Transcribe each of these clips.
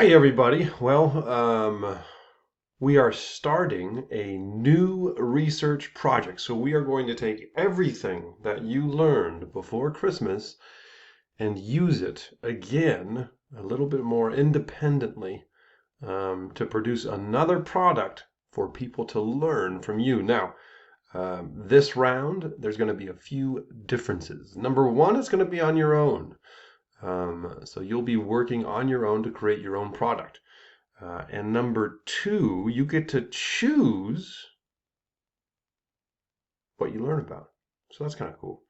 Hi, everybody. We are starting a new research project. So we are going to take everything that you learned before Christmas and use it again a little bit more independently to produce another product for people to learn from you. Now, this round, there's going to be a few differences. Number one, it's going to be on your own. So you'll be working on your own to create your own product. And number two, you get to choose what you learn about. So that's kind of cool.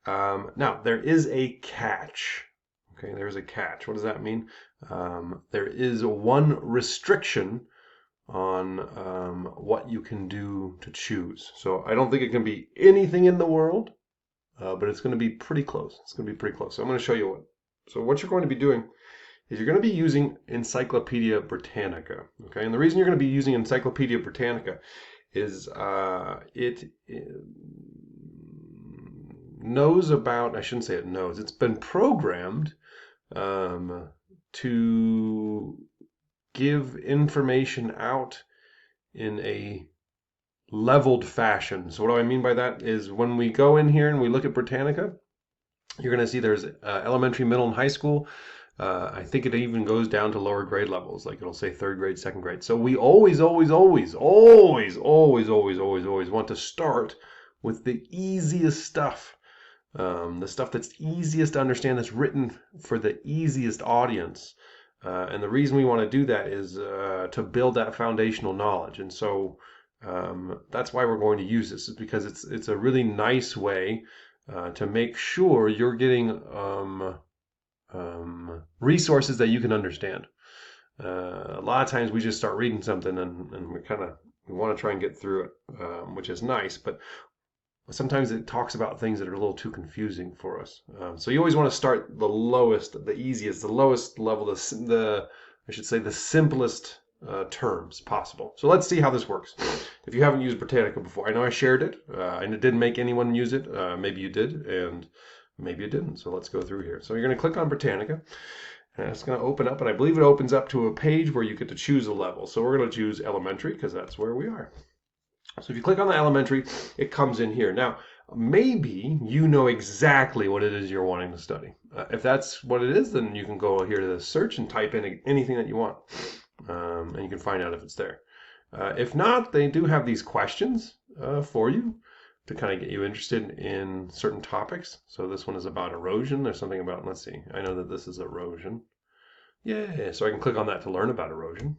Now, there is a catch. Okay, there's a catch. What does that mean? There is one restriction on what you can do to choose. So I don't think it can be anything in the world, but it's going to be pretty close. It's going to be pretty close. So I'm going to show you what. So what you're going to be doing is you're going to be using Encyclopedia Britannica. Okay, and the reason you're going to be using Encyclopedia Britannica is it knows about, I shouldn't say it knows, it's been programmed to give information out in a leveled fashion. So what do I mean by that is when we go in here and we look at Britannica, you're going to see there's elementary, middle, and high school. I think it even goes down to lower grade levels, like it'll say third grade, second grade. So we always want to start with the easiest stuff, the stuff that's easiest to understand, that's written for the easiest audience. And the reason we want to do that is to build that foundational knowledge. And so that's why we're going to use this, is because it's a really nice way to make sure you're getting resources that you can understand. A lot of times we just start reading something and we want to try and get through it, which is nice, but sometimes it talks about things that are a little too confusing for us. So you always want to start the lowest, the easiest, the lowest level, I should say the simplest terms possible. So let's see how this works. If you haven't used Britannica before, I know I shared it. I didn't make anyone use it. Maybe you did, and maybe you didn't. So let's go through here. So you're going to click on Britannica, and it's going to open up, and I believe it opens up to a page where you get to choose a level. So we're going to choose elementary because that's where we are. So if you click on the elementary, it comes in here. Now, maybe you know exactly what it is you're wanting to study. If that's what it is, then you can go here to the search and type in anything that you want. And you can find out if it's there. If not, they do have these questions for you to kind of get you interested in certain topics. So this one is about erosion. There's something about, let's see, I know that this is erosion. Yeah, so I can click on that to learn about erosion.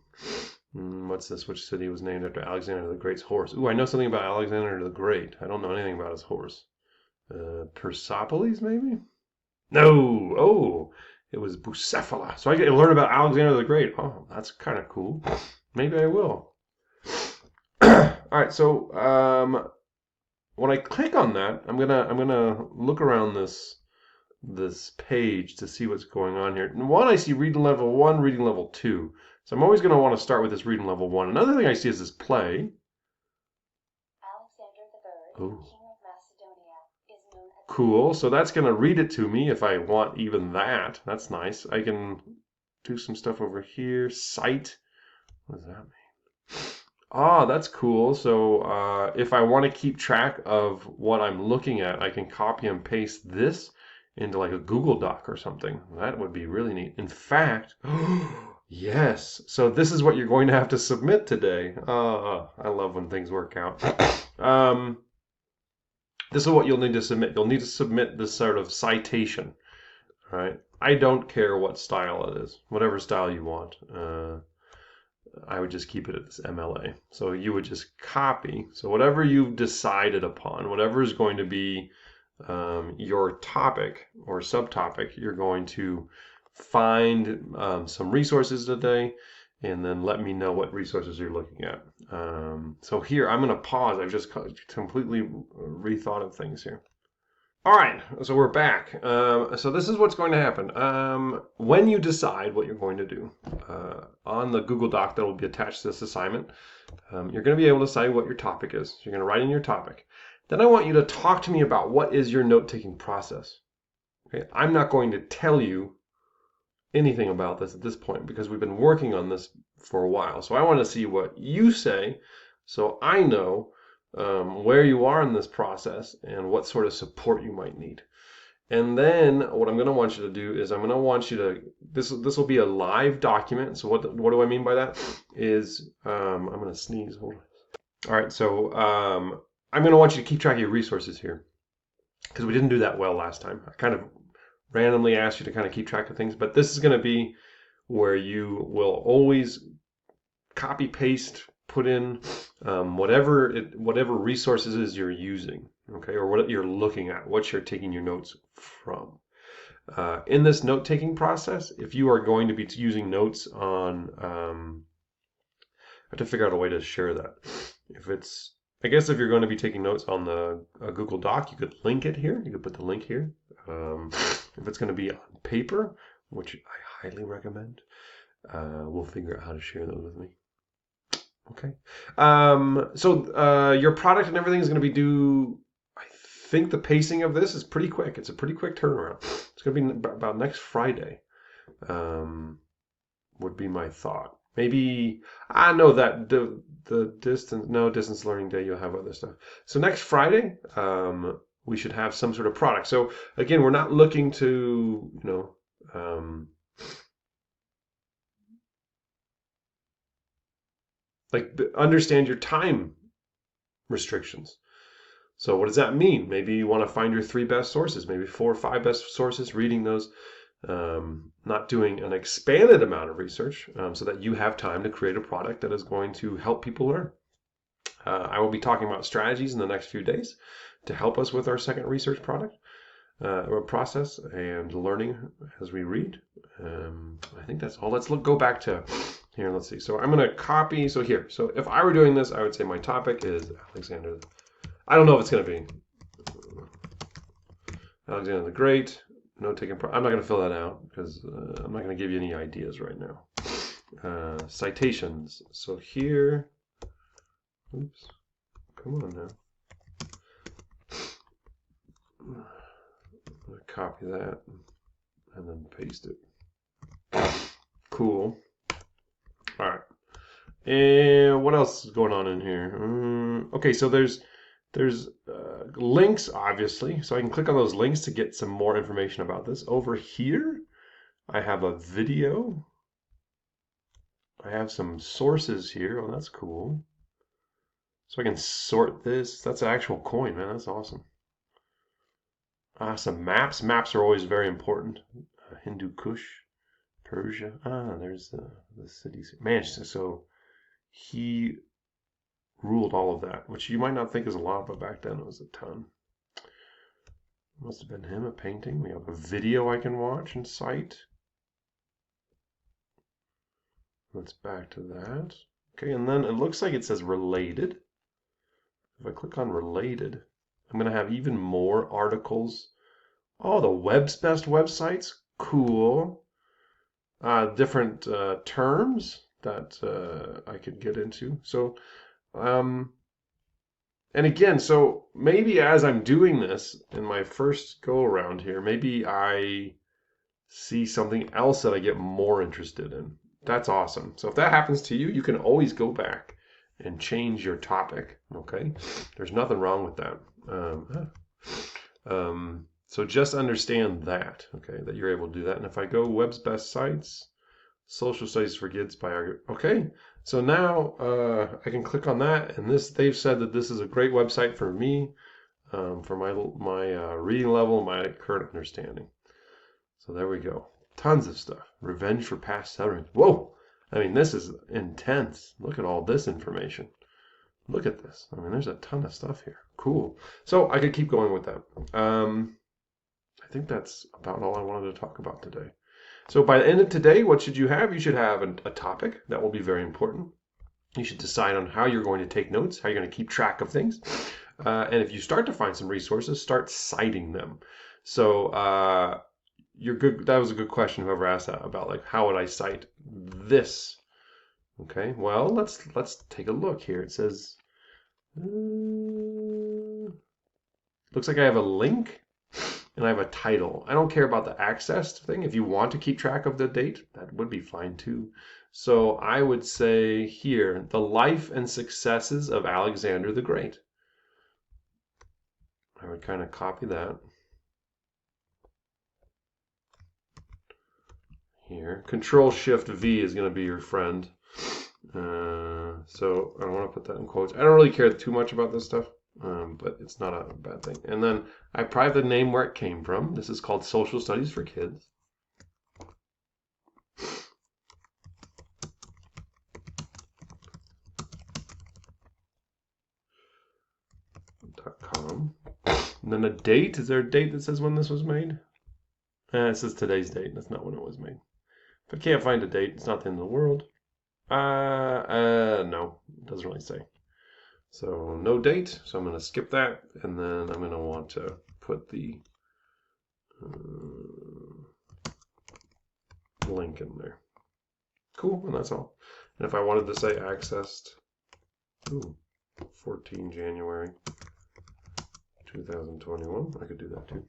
What's this? Which city was named after Alexander the Great's horse? Ooh, I know something about Alexander the Great. I don't know anything about his horse. Persepolis, maybe? No! Oh, it was Bucephala. So I get to learn about Alexander the Great. Oh, that's kind of cool. Maybe I will. All right, so when I click on that, I'm gonna look around this page to see what's going on here. And one, I see reading level 1, reading level 2. So I'm always going to want to start with this reading level 1. Another thing I see is this play. Alexander III, Ooh. King of Macedonia, is known as Cool. So that's going to read it to me if I want even that. That's nice. I can do some stuff over here. Cite. What does that mean? Ah, that's cool. So if I want to keep track of what I'm looking at, I can copy and paste this into like a Google Doc or something. That would be really neat. In fact, yes. So this is what you're going to have to submit today. I love when things work out. This is what you'll need to submit. You'll need to submit this sort of citation. All right. I don't care what style it is. Whatever style you want. I would just keep it at this MLA. So you would just copy. So whatever you've decided upon, whatever is going to be your topic or subtopic, you're going to find some resources today and then let me know what resources you're looking at. So here, I'm going to pause. I've just completely rethought of things here. All right, so we're back. So this is what's going to happen. When you decide what you're going to do, on the Google Doc that will be attached to this assignment, you're going to be able to decide what your topic is. So you're going to write in your topic. Then I want you to talk to me about what is your note-taking process. Okay, I'm not going to tell you anything about this at this point because we've been working on this for a while. So I want to see what you say so I know where you are in this process and what sort of support you might need. And then what I'm going to want you to do is I'm going to want you to this will be a live document. So what do I mean by that? Is I'm going to sneeze. Hold on. All right. So I'm going to want you to keep track of your resources here because we didn't do that well last time. I kind of randomly asked you to kind of keep track of things, but this is going to be where you will always copy paste, put in whatever resources is you're using, okay, or what you're looking at, what you're taking your notes from. In this note-taking process, if you are going to be using notes on, I have to figure out a way to share that. I guess if you're going to be taking notes on the Google Doc, you could link it here. You could put the link here. If it's going to be on paper, which I highly recommend, we'll figure out how to share those with me. Okay. So your product and everything is going to be due. I think the pacing of this is pretty quick. It's a pretty quick turnaround. It's going to be about next Friday. Would be my thought. Maybe I know that the distance learning day you'll have other stuff. So next Friday, we should have some sort of product. So again, we're not looking to understand your time restrictions. So what does that mean? Maybe you want to find your 3 best sources, maybe 4 or 5 best sources, reading those, not doing an expanded amount of research so that you have time to create a product that is going to help people learn. I will be talking about strategies in the next few days to help us with our second research product or process and learning as we read. I think that's all. Let's go back to here. Let's see. So I'm going to copy. So here. So if I were doing this, I would say my topic is Alexander. I don't know if it's going to be Alexander the Great. I'm not going to fill that out because I'm not going to give you any ideas right now. Citations. So here. Oops. Come on now. I'm going to copy that and then paste it. Cool. All right. And what else is going on in here? Okay, so there's links, obviously. So I can click on those links to get some more information about this. Over here, I have a video. I have some sources here. Oh, that's cool. So I can sort this. That's an actual coin, man. That's awesome. Some maps. Maps are always very important. Hindu Kush, Persia. There's the cities. Man, so he ruled all of that, which you might not think is a lot, but back then it was a ton. Must have been him, a painting. We have a video I can watch and cite. Let's back to that. Okay, and then it looks like it says related. If I click on related, I'm going to have even more articles. Oh, the web's best websites. Cool. Different terms that I could get into. So, and again, so maybe as I'm doing this in my first go around here, maybe I see something else that I get more interested in. That's awesome. So if that happens to you, you can always go back and change your topic. Okay, there's nothing wrong with that. So just understand that, okay, that you're able to do that. And if I go web's best sites, social studies for kids biography. Okay, so now I can click on that, and they've said that this is a great website for me, for my reading level, my current understanding. So there we go. Tons of stuff. Revenge for past sufferings. Whoa! I mean, this is intense. Look at all this information. Look at this. I mean, there's a ton of stuff here. Cool. So I could keep going with that. I think that's about all I wanted to talk about today. So by the end of today, what should you have? You should have a topic. That will be very important. You should decide on how you're going to take notes, how you're going to keep track of things. And if you start to find some resources, start citing them. So you're good. That was a good question, whoever asked that, about like, how would I cite this? Okay, well, let's take a look here. It says, looks like I have a link. and I have a title. I don't care about the accessed thing. If you want to keep track of the date, that would be fine too. So I would say here, the life and successes of Alexander the Great. I would kind of copy that here. Control Shift V is going to be your friend. So I don't want to put that in quotes. I don't really care too much about this stuff, but it's not a bad thing. And then I probably have the name where it came from. This is called Social Studies for Kids. .com. And then a date. Is there a date that says when this was made? It says today's date. That's not when it was made. If I can't find a date, it's not the end of the world. No, it doesn't really say. So no date. So I'm going to skip that, and then I'm going to want to put the link in there. Cool, and that's all. And if I wanted to say accessed, 14 January 2021, I could do that too.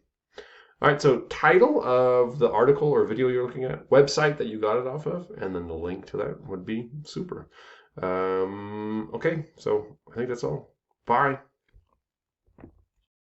All right, so title of the article or video you're looking at, website that you got it off of, and then the link to that would be super. Okay, so I think that's all. Bye.